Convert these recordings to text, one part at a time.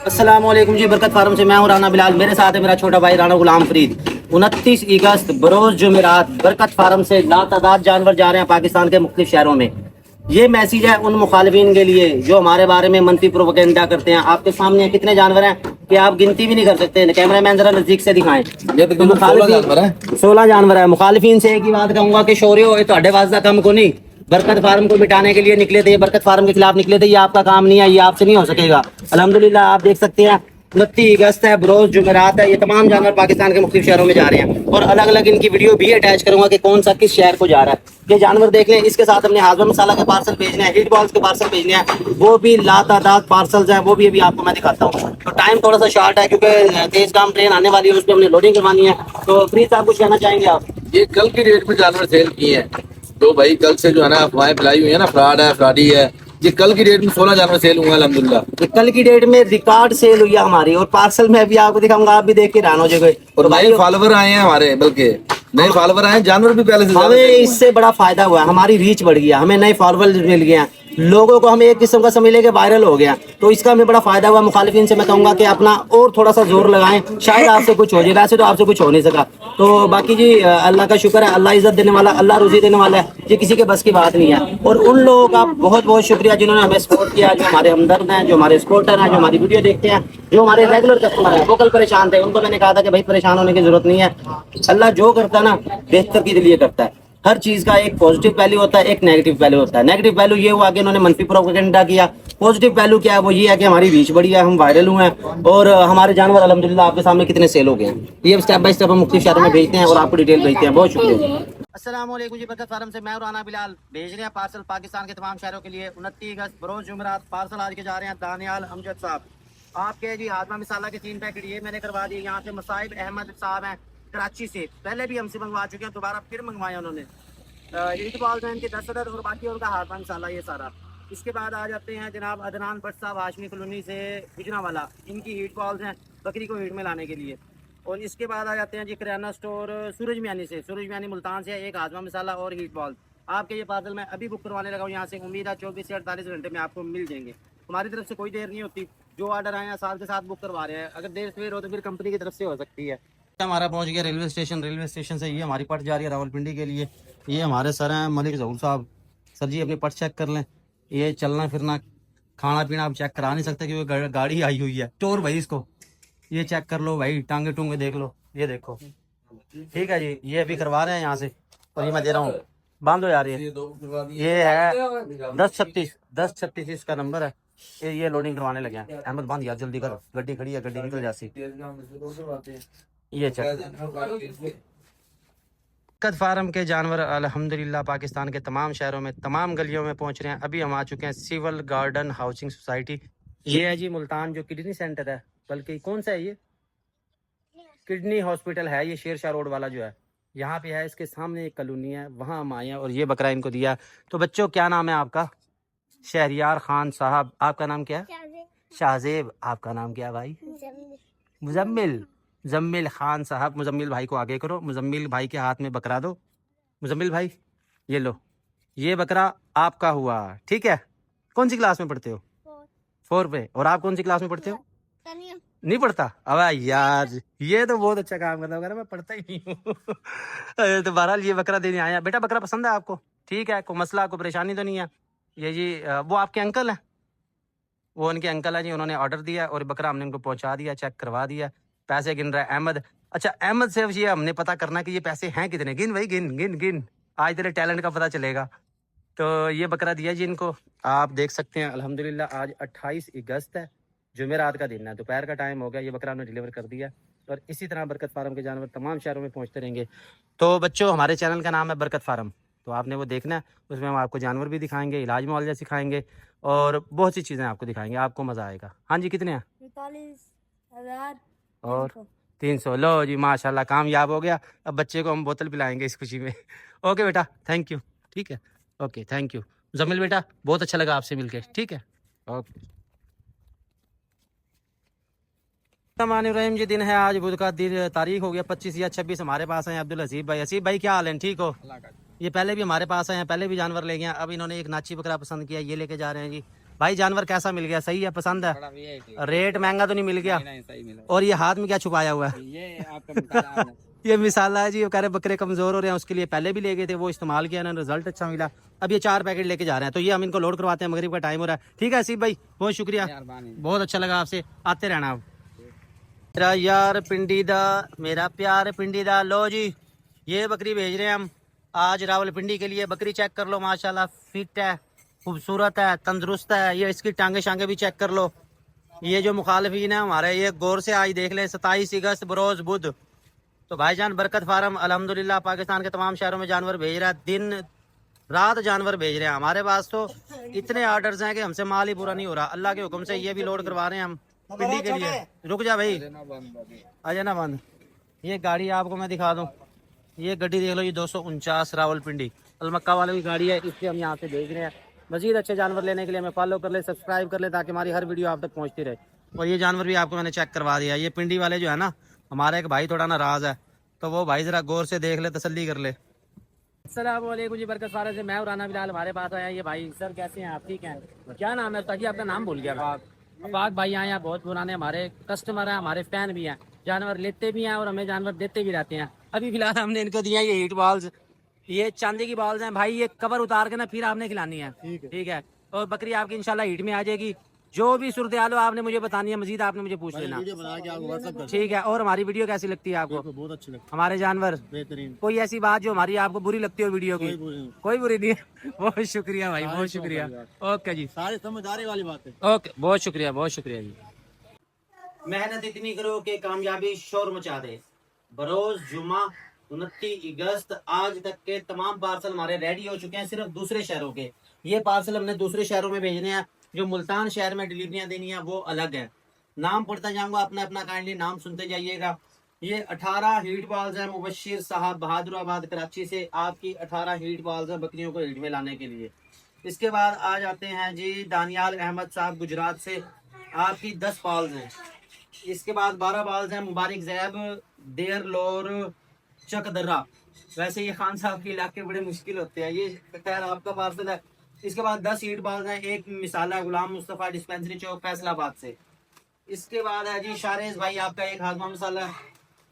अस्सलाम वालेकुम जी। बरकत फार्म से मैं हूं राना बिलाल। मेरे साथ है मेरा छोटा भाई राना गुलाम फरीद। 29 अगस्त बरोज जुमेरात बरकत फार्म से लातादाद जानवर जा रहे हैं पाकिस्तान के मुख्तलिफ शहरों में। ये मैसेज है उन मुखालिफिन के लिए जो हमारे बारे में मनफी प्रोपेगेंडा करते हैं। आपके सामने कितने जानवर हैं कि आप गिनती भी नहीं कर सकते। कैमरा मैन जरा नजदीक से दिखाएं। ये तो 16 जानवर है। मुखालिफिन से एक ही बात कहूंगा कि शोरियो ये तो वास्ता कम को नहीं, बरकत फार्म को मिटाने के लिए निकले थे, बरकत फार्म के खिलाफ निकले थे। ये आपका काम नहीं है, ये आपसे नहीं हो सकेगा। अल्हम्दुलिल्लाह आप देख सकते हैं 29 अगस्त है, बरोज जुमेरात है। ये तमाम जानवर पाकिस्तान के मुख्तलिफ शहरों में जा रहे हैं और अलग अलग इनकी वीडियो भी अटैच करूंगा कि कौन सा किस शहर को जा रहा है। ये जानवर देख लें। इसके साथ हमने हाजमा मसाला के पार्सल भेजने हैं, हिट बॉल्स के पार्सल भेजने हैं, वो भी लातादाद पार्सल्स हैं। वो भी अभी आपको मैं दिखाता हूँ। तो टाइम थोड़ा सा शॉर्ट है क्योंकि तेज काम ट्रेन आने वाली है, उस पर हमने लोडिंग करवानी है। तो फरीद साहब कुछ कहना चाहेंगे आप? ये कल की डेट में जानवर सेल किए हैं तो भाई कल से जो है ना अफवाहें फैलाई हुई है ना, फ्रॉड है, फ्रॉडी है। ये कल की डेट में 16 जानवर सेल हुए अल्हम्दुलिल्लाह। ये कल की डेट में रिकॉर्ड सेल हुई है हमारी, और पार्सल में भी आपको दिखाऊंगा, आप भी देख के हैरान हो जाएंगे। और नए फॉलोवर आए हैं हमारे, बल्कि नए फॉलोवर आए हैं, जानवर भी पहले से ज्यादा हमें सेल हुए हैं। इससे बड़ा फायदा हुआ है, हमारी रीच बढ़ गया, हमें नए फॉलोअर्स मिल गए हैं, लोगों को हमें एक किस्म का समझ लेके वायरल हो गया। तो इसका हमें बड़ा फायदा हुआ। मुखालिफिन से मैं कहूंगा कि अपना और थोड़ा सा जोर लगाएं, शायद आपसे कुछ हो जाए। वैसे तो आपसे कुछ हो नहीं सका। तो बाकी जी अल्लाह का शुक्र है, अल्लाह इज्जत देने वाला, अल्लाह रुज़ी देने वाला है। ये किसी के बस की बात नहीं है। और उन लोगों का बहुत बहुत शुक्रिया जिन्होंने हमें सपोर्ट किया, जो हमारे हमदर्द हैं, जो हमारे सपोर्टर हैं, जो हमारी वीडियो देखते हैं, जो हमारे रेगुलर कस्टमर हैं। वो कल परेशान थे, उनको मैंने कहा था कि भाई परेशान होने की जरूरत नहीं है। अल्लाह जो करता है ना बेहतर के लिए करता है। हर चीज का एक पॉजिटिव वैल्यू होता है, एक नेगेटिव वैल्यू होता है। नेगेटिव वैल्यू ये हुआ कि इन्होंने मनफी प्रोपेगेंडा किया। पॉजिटिव वैल्यू क्या है? वो ये है कि हमारी रीच बढ़ी है, हम वायरल हुए हैं और हमारे जानवर अल्हम्दुलिल्लाह आपके सामने कितने सेल हो गए हैं। ये स्टेप बाय स्टेप हम मुख्तलिफ शहरों में भेजते हैं और आपको डिटेल भेजते हैं। बहुत शुक्रिया। अस्सलाम वालेकुम जी। बरकत फार्म से मैं और राना बिलाल भेज रहे हैं पार्सल पाकिस्तान के तमाम शहरों के लिए। 29 अगस्त बरोज जुमेरात पार्सल आज के जा रहे हैं दानियाल अमजद साहब। आपके जी हाजमा मसाला के 3 पैकेट ये मैंने करवा दिए। यहाँ से मुसाहिब अहमद साहब हैं कराची से, पहले भी हमसे मंगवा चुके हैं, दोबारा फिर मंगवाए उन्होंने। ईद बॉल हैं इनके 10 अदद और बाकी उनका हाजमा मसाला ये सारा। इसके बाद आ जाते हैं जनाब अदनान भट्ट साहब हाशमी कॉलोनी से गुजरांवाला, इनकी हीट बॉल्स हैं बकरी को हीट में लाने के लिए। और इसके बाद आ जाते हैं जी किराना स्टोर सूरज मियानी से, सूरज मियानी मुल्तान से, एक हाजमा मसाला और हीट बॉल। आपके ये पार्सल मैं अभी बुक करवाने लगा हूँ यहाँ से। उम्मीद है 24 से 48 घंटे में आपको मिल जाएंगे। हमारी तरफ से कोई देर नहीं होती, जो ऑर्डर आए हैं साथ के साथ बुक करवा रहे हैं। अगर देर सवेर हो तो फिर कंपनी की तरफ से हो सकती है। हमारा पहुंच गया रेलवे स्टेशन। रेलवे स्टेशन से ये हमारी पट जा रही है रावलपिंडी के लिए। ये हमारे सर हैं मलिक जहूर साहब। सर जी अपनी पट चेक कर लें। ये चलना फिरना खाना पीना आप चेक करा नहीं सकते क्योंकि गाड़ी आई हुई है। टोर भाई इसको ये चेक कर लो भाई, टांगे टूंगे देख लो, ये देखो। ठीक है जी, ये अभी करवा रहे हैं यहाँ से और ये मैं दे रहा हूँ। बांध हो जा रही है। ये है 1036 इसका नंबर है। ये लोडिंग करवाने लगे हैं। अहमद बांध यार जल्दी कर, गड्डी खड़ी है, गड्डी निकल जाती। ये चेक बरकत फार्म के जानवर अल्हम्दुलिल्लाह पाकिस्तान के तमाम शहरों में, तमाम गलियों में पहुंच रहे हैं। अभी हम आ चुके हैं सिविल गार्डन हाउसिंग सोसाइटी। ये है जी मुल्तान जो किडनी सेंटर है, बल्कि कौन सा है ये किडनी हॉस्पिटल है, ये शेरशाह रोड वाला जो है यहाँ पे है। इसके सामने एक कॉलोनी है, वहाँ हम आए हैं और ये बकरा इनको दिया। तो बच्चों क्या नाम है आपका? शहरियार खान साहब। आपका नाम क्या है? शाहजेब। आपका नाम क्या है भाई? मुजम्मिल। मुजम्मिल खान साहब। मुजम्मिल भाई को आगे करो, मुजम्मिल भाई के हाथ में बकरा दो। मुजम्मिल भाई ये लो, ये बकरा आपका हुआ। ठीक है। कौन सी क्लास में पढ़ते हो? 4 पे। और आप कौन सी क्लास में पढ़ते हो? नहीं पढ़ता? अब यार ये तो बहुत अच्छा काम करता होगा ना, मैं पढ़ता ही नहीं हूँ। तो बहरहाल ये बकरा देने आया। बेटा बकरा पसंद है आपको? ठीक है, कोई मसला कोई परेशानी तो नहीं है? ये जी वो आपके अंकल हैं, वो उनके अंकल है जी, उन्होंने ऑर्डर दिया और बकरा हमने उनको पहुंचा दिया, चेक करवा दिया। पैसे गिन रहा है अहमद। अच्छा अहमद से ये हमने पता करना कि ये पैसे हैं कितने। गिन भाई गिन गिन गिन, आज तेरे टैलेंट का पता चलेगा। तो ये बकरा दिया जी इनको, आप देख सकते हैं अल्हम्दुलिल्लाह। आज 28 अगस्त है, जुमेरात का दिन है, दोपहर का टाइम हो गया। ये बकरा हमने डिलीवर कर दिया और इसी तरह बरकत फार्म के जानवर तमाम शहरों में पहुँचते रहेंगे। तो बच्चों हमारे चैनल का नाम है बरकत फार्म, तो आपने वो देखना है। उसमें हम आपको जानवर भी दिखाएंगे, इलाज मुआवजा सिखाएंगे और बहुत सी चीज़ें आपको दिखाएंगे, आपको मज़ा आएगा। हाँ जी, कितने हैं? 45,000 और 300। लो जी माशाल्लाह, कामयाब हो गया। अब बच्चे को हम बोतल पिलाएंगे इस खुशी में। ओके बेटा, थैंक यू। ठीक है, ओके थैंक यू। जमील बेटा बहुत अच्छा लगा आपसे मिलके। ठीक है, ओके। रहीम जी, दिन है आज बुध का दिन, तारीख हो गया 25 या 26। हमारे पास हैं अब्दुल हसीब भाई। हसीब भाई क्या हाल है? ठीक हो? ये पहले भी हमारे पास आए हैं, पहले भी जानवर ले गए हैं। अब इन्होंने एक नाची बकरा पसंद किया, ये लेके जा रहे हैं जी। भाई जानवर कैसा मिल गया? सही है, पसंद है? बड़ा VIP रेट महंगा तो नहीं मिल गया? नहीं सही मिला और ये हाथ में क्या छुपाया हुआ है? ये आपका मिसाल आपने ये मिसाला है जी। वो कह रहे बकरे कमजोर हो रहे हैं, उसके लिए पहले भी ले गए थे, वो इस्तेमाल किया ना, रिजल्ट अच्छा मिला। अब ये 4 पैकेट लेके जा रहे हैं, तो ये हम इनको लोड करवाते हैं। मगरिब का टाइम हो रहा है। ठीक है हसीब भाई, बहुत शुक्रिया, मेहरबानी बहुत अच्छा लगा आपसे। आते रहना आप। मेरा यार पिंडी दा, मेरा प्यार पिंडी दा। लो जी, ये बकरी भेज रहे हैं हम आज रावलपिंडी के लिए। बकरी चेक कर लो, माशाल्लाह फिट है, खूबसूरत है, तंदुरुस्त है। ये इसकी टांगे शांगे भी चेक कर लो। ये जो मुखालिफिन है हमारे, ये गौर से आज देख ले। 27 अगस्त बरोज बुध। तो भाईजान बरकत फार्म अल्हम्दुलिल्लाह पाकिस्तान के तमाम शहरों में जानवर भेज रहा है, दिन रात जानवर भेज रहे हैं। हमारे पास तो इतने ऑर्डर्स हैं कि हमसे माल ही पूरा नहीं हो रहा। अल्लाह के हुक्म से ये भी लोड करवा रहे हैं हम पिंडी के लिए। रुक जा भाई, अजय ना बंद। ये गाड़ी आपको मैं दिखा दूं, ये गड्डी देख लो, ये 249 रावलपिंडी अलमक्का वालों की गाड़ी है। इससे हम यहाँ से भेज रहे हैं। मजीद अच्छे जानवर लेने के लिए हमें फॉलो कर ले, सब्सक्राइब कर ले, ताकि हमारी हर वीडियो आप तक पहुँचती रहे। और ये जानवर भी आपको मैंने चेक करवा दिया। ये पिंडी वाले जो है ना, हमारा एक भाई थोड़ा नाराज है, तो वो भाई जरा गौर से देख ले, तसल्ली कर ले। अस्सलामुअलैकुम जी, बरकत फारा से मैं राना बिलाल हमारे पास आया। ये भाई सर कैसे हैं आप? ठीक हैं? क्या नाम है? ताकि आपका नाम भूल गया। पाक भाई आए हैं, बहुत पुराने हमारे कस्टमर हैं, हमारे फैन भी हैं, जानवर लेते भी हैं और हमें जानवर देते भी रहते हैं। अभी फिलहाल हमने इनको दिया ये हीट बॉल्स, ये चांदी की बॉल्स हैं भाई। ये कवर उतार के ना फिर आपने खिलानी है, ठीक है? और बकरी आपकी इंशाल्लाह हीट में आ जाएगी। जो भी सूरत हाल हो आपने मुझे बतानी है, मजीद आपने मुझे पूछ लेना, ठीक है? और हमारी वीडियो कैसी लगती है आपको? बहुत अच्छी लगती हमारे जानवर बेहतरीन। कोई ऐसी बात जो हमारी आपको बुरी लगती हो वीडियो की? कोई बुरी नहीं है। बहुत शुक्रिया भाई, बहुत शुक्रिया। ओके जी, सारी समझदारी वाली बात है। ओके, बहुत शुक्रिया, बहुत शुक्रिया जी। मेहनत इतनी करो कि कामयाबी शोर मचा दे। बरोज जुमा 29 अगस्त आज तक के तमाम पार्सल हमारे रेडी हो चुके हैं, सिर्फ दूसरे शहरों के। ये पार्सल हमने दूसरे शहरों में भेजने हैं। जो मुल्तान शहर में डिलीवरियां देनी है वो अलग है। नाम पढ़ता जाऊंगा, अपना अपना काइंडली नाम सुनते जाइएगा। ये 18 हीट बॉल्स हैं। मुबशिर साहब बहादुराबाद कराची से आपकी 18 हीट बॉल्स हैं बकरियों को हीट में लाने के लिए। इसके बाद आ जाते हैं जी दानियाल अहमद साहब गुजरात से, आपकी 10 बॉल्स हैं। इसके बाद 12 बॉल्स हैं मुबारक जैब देर लोर चकदर्रा। वैसे ये खान साहब के इलाके बड़े मुश्किल होते हैं, ये खैर आपका पार्सल है। इसके बाद 10 हीट बॉल्स हैं। एक मिसाला गुलाम मुस्तफ़ा डिस्पेंसरी चौक फैसलाबाद से। इसके बाद है जी शारेज भाई आपका एक हाजमा मसाला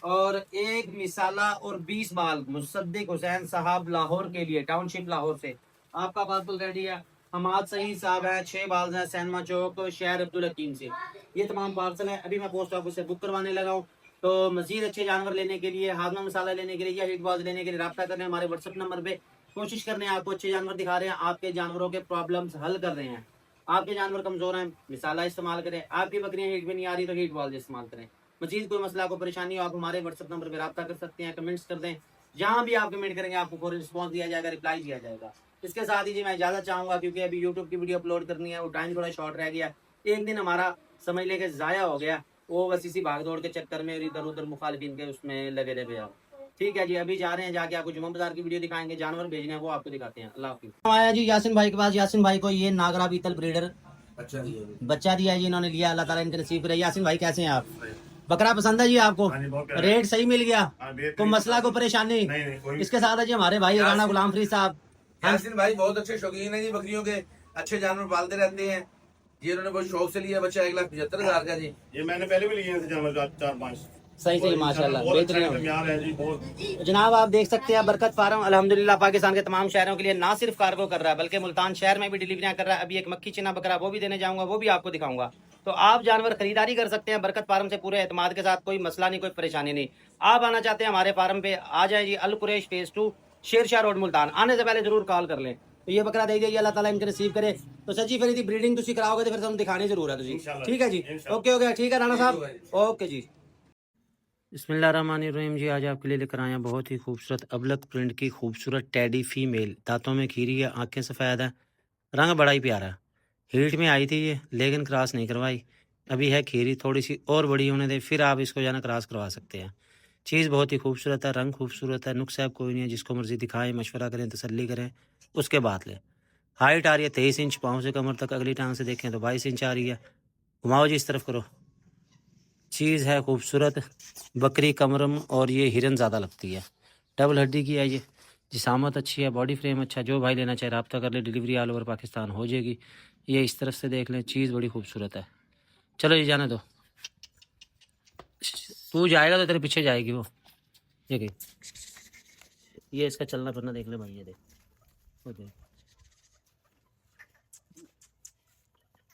और एक मिसाला और 20 बाल मुसद्दिक हुसैन साहब लाहौर के लिए, टाउनशिप लाहौर से आपका पार्सल रेडी है। हमाद सही साहब है, 6 बाल्स हैं सैनमा चौक शहर अब्दुल हकीम से। ये तमाम पार्सल है। अभी मैं पोस्ट ऑफिस से बुक करवाने लगा हूँ। तो मजीद अच्छे जानवर लेने के लिए, हाजमा मसाला लेने के लिए या हीट बॉल्स लेने के लिए रब्ता करने हमारे व्हाट्सएप नंबर पे। कोशिश कर रहे हैं आपको अच्छे जानवर दिखा रहे हैं, आपके जानवरों के प्रॉब्लम्स हल कर रहे हैं। आपके जानवर कमजोर हैं, मिसाला इस्तेमाल करें। आपकी बकरियां हीट में नहीं आ रही तो हीट बॉल्स इस्तेमाल करें। मजीद कोई मसला को परेशानी हो आप हमारे व्हाट्सएप नंबर पर रब्ता कर सकते हैं, कमेंट्स कर दें। जहां भी आप कमेंट करेंगे आपको फौरन रिस्पॉन्स दिया जाएगा, रिप्लाई दिया जाएगा। इसके साथ ही जी मैं इजाजत चाहूंगा, क्योंकि अभी यूट्यूब की वीडियो अपलोड करनी है, वो टाइम थोड़ा शॉर्ट रह गया। एक दिन हमारा समझ लेके जाया हो गया, वो बस इसी भाग दौड़ के चक्कर में और इधर उधर मुखालिफिन के उसमें लगे रहे आप। ठीक है जी, अभी जा रहे हैं, जाके आपको जुम्मा बाजार की वीडियो दिखाएंगे, जानवर भेजने हैं वो आपको दिखाते हैं। अल्लाह हाफिज़। आया जी यासिन भाई के पास। यासिन भाई को ये नागरा बीतल ब्रीडर बच्चा दिया है जी इन्होंने, लिया। अल्लाह ताला इनके नसीब करे। यासिन भाई कैसे हैं आप? बकरा पसंद है जी आपको? रेट सही मिल गया? कोई मसला को परेशानी? इसके साथ है जी हमारे भाई राना गुलाम फरीद साहब। यासिन भाई बहुत अच्छे शौकीन है जी बकरियों के, अच्छे जानवर पालते रहते हैं। ये उन्होंने बहुत शौक से लिया बच्चा 1,75,000 का जी। ये मैंने पहले भी लिए थे जानवर 4-5। सही सही माशाल्लाह, बेहतरीन। है जी बहुत। जनाब आप देख सकते हैं बरकत फार्म अल्हम्दुलिल्लाह पाकिस्तान के तमाम शहरों के लिए ना सिर्फ कार्गो कर रहा है बल्कि मुल्तान शहर में भी डिलीवरियां कर रहा है। अभी एक मक्खी चना बकरा वो भी देने जाऊंगा, वो भी आपको दिखाऊंगा। तो आप जानवर खरीदारी कर सकते हैं बरकत फार्म से पूरे एतमाद के साथ, कोई मसला नहीं, कोई परेशानी नहीं। आप आना चाहते हैं हमारे फार्म पे, आ जाए जी, अल कुरैश फेज 2 शेरशाह रोड मुल्तान। आने से पहले जरूर कॉल कर लें। तो ये बकरा दे गई, अल्लाह ताला इनके नसीब करे। तो सच्ची फिर ब्रीडिंग तुम कराओगे तो फिर तुम दिखाने जरूर है तुझी। ठीक है जी, ओके हो गया, ठीक है राणा साहब, ओके जी। बिस्मिल्लाहिर्रहमानिर्रहीम जी, आज आपके लिए लेकर आए हैं बहुत ही खूबसूरत अबलक प्रिंट की खूबसूरत टेडी फीमेल। दांतों में खीरी है, आंखें सफ़ेद है, रंग बड़ा ही प्यारा है। हीट में आई थी ये, लेकिन क्रॉस नहीं करवाई। अभी है खीरी, थोड़ी सी और बड़ी होने दे फिर आप इसको जाना क्रॉस करवा सकते हैं। चीज़ बहुत ही खूबसूरत है, रंग खूबसूरत है, नुक्स ऐब कोई नहीं है। जिसको मर्जी दिखाएं, मशवरा करें, तसल्ली करें, उसके बाद लें। हाइट आ रही है 23 इंच, पाँव से कमर तक। अगली टांग से देखें तो 22 इंच आ रही है। घुमाओ जी, इस तरफ करो। चीज़ है खूबसूरत, बकरी कमरम और ये हिरन ज़्यादा लगती है। डबल हड्डी की है ये, जिसामत अच्छी है, बॉडी फ्रेम अच्छा। जो भाई लेना चाहे रब्ता कर ले, डिलीवरी ऑल ओवर पाकिस्तान हो जाएगी। ये इस तरफ से देख लें, चीज़ बड़ी खूबसूरत है। चलो ये जाने दो, तू जाएगा तो तेरे पीछे जाएगी वो। ये देख, ये इसका चलना फिरना देख ले भाई, ये देख, वो देख,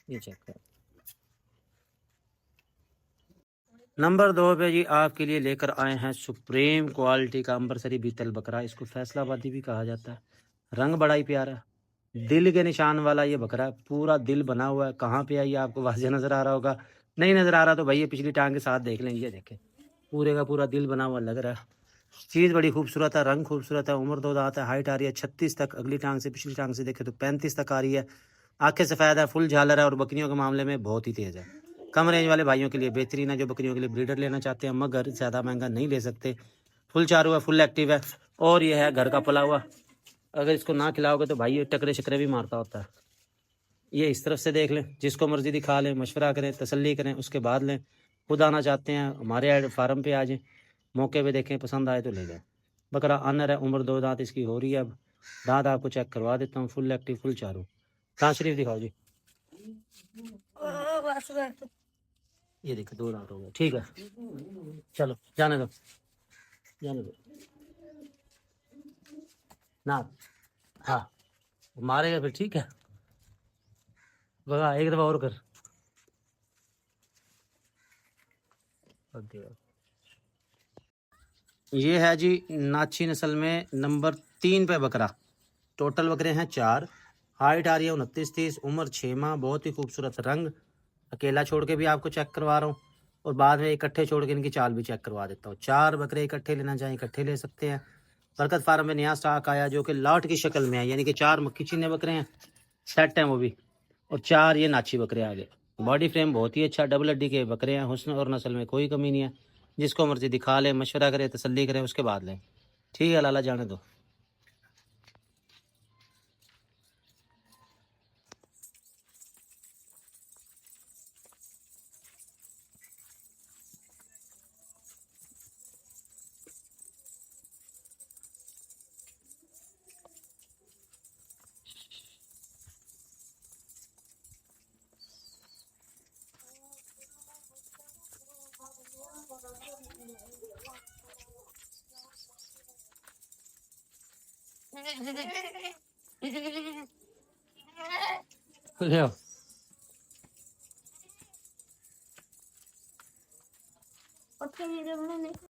ये चेक कर। नंबर 2 पे जी आपके लिए लेकर आए हैं सुप्रीम क्वालिटी का अंबरसरी बीतल बकरा। इसको फैसलाबादी भी कहा जाता है। रंग बड़ा ही प्यारा है, दिल के निशान वाला ये बकरा है। पूरा दिल बना हुआ है। कहाँ पे है ये आपको वाज़ेह नज़र आ रहा होगा, नहीं नज़र आ रहा तो भाई ये पिछली टांग के साथ देख लें। ये देखें, पूरे का पूरा दिल बना हुआ लग रहा है। चीज़ बड़ी खूबसूरत है, रंग खूबसूरत है, उम्र 2 दांत है, हाइट आ रही है 36 तक। अगली टांग से पिछली टांग से देखें तो 35 तक आ रही है। आंखें सफ़ेद है, फुल झालर है और बकरियों के मामले में बहुत ही तेज़ है। कम रेंज वाले भाइयों के लिए बेहतरीन है, जो बकरियों के लिए ब्रीडर लेना चाहते हैं मगर ज़्यादा महंगा नहीं ले सकते। फुल चारू है, फुल एक्टिव है और ये है घर का पला हुआ। अगर इसको ना खिलाओगे तो भाई ये टकरे शकरे भी मारता होता है। ये इस तरफ से देख लें, जिसको मर्जी दिखा लें, मशवरा करें, तसल्ली करें, उसके बाद लें। खुद आना चाहते हैं हमारे फार्म पे आ जाएं, मौके पे देखें, पसंद आए तो ले जाएं। बकरा अनर है, उम्र 2 दांत इसकी हो रही है। अब दांत आपको चेक करवा देता हूँ, फुल एक्टिव, फुल चारू। कहाँ शरीफ दिखाओ जी, बस बस। ये देखो 2 दांत हो गए, ठीक है। चलो जाने दो, जाने दो ना। हाँ मारेगा फिर, ठीक है। बगा एक दफ़ा और कर। ये है जी नाची नस्ल में नंबर 3 पे बकरा। टोटल बकरे हैं 4। हाइट आ रही है 29-30, उम्र 6 माह। बहुत ही खूबसूरत रंग। अकेला छोड़ के भी आपको चेक करवा रहा हूँ और बाद में इकट्ठे छोड़ के इनकी चाल भी चेक करवा देता हूँ। 4 बकरे इकट्ठे लेना चाहें इकट्ठे ले सकते हैं। बरकत फार्म में नया स्टॉक आया जो कि लॉट की शक्ल में है, यानी कि 4 मक्खी चीने बकरे हैं, सेट हैं वो भी, और 4 ये नाची बकरे आ गए। बॉडी फ्रेम बहुत ही अच्छा, डबल हड्डी के बकरे हैं। हुस्न और नस्ल में कोई कमी नहीं है। जिसको मर्जी दिखा लें, मशवरा करें, तसल्ली करें, उसके बाद लें। ठीक है लाला, जाने दो। ले आओ। और फिर ये जब मैंने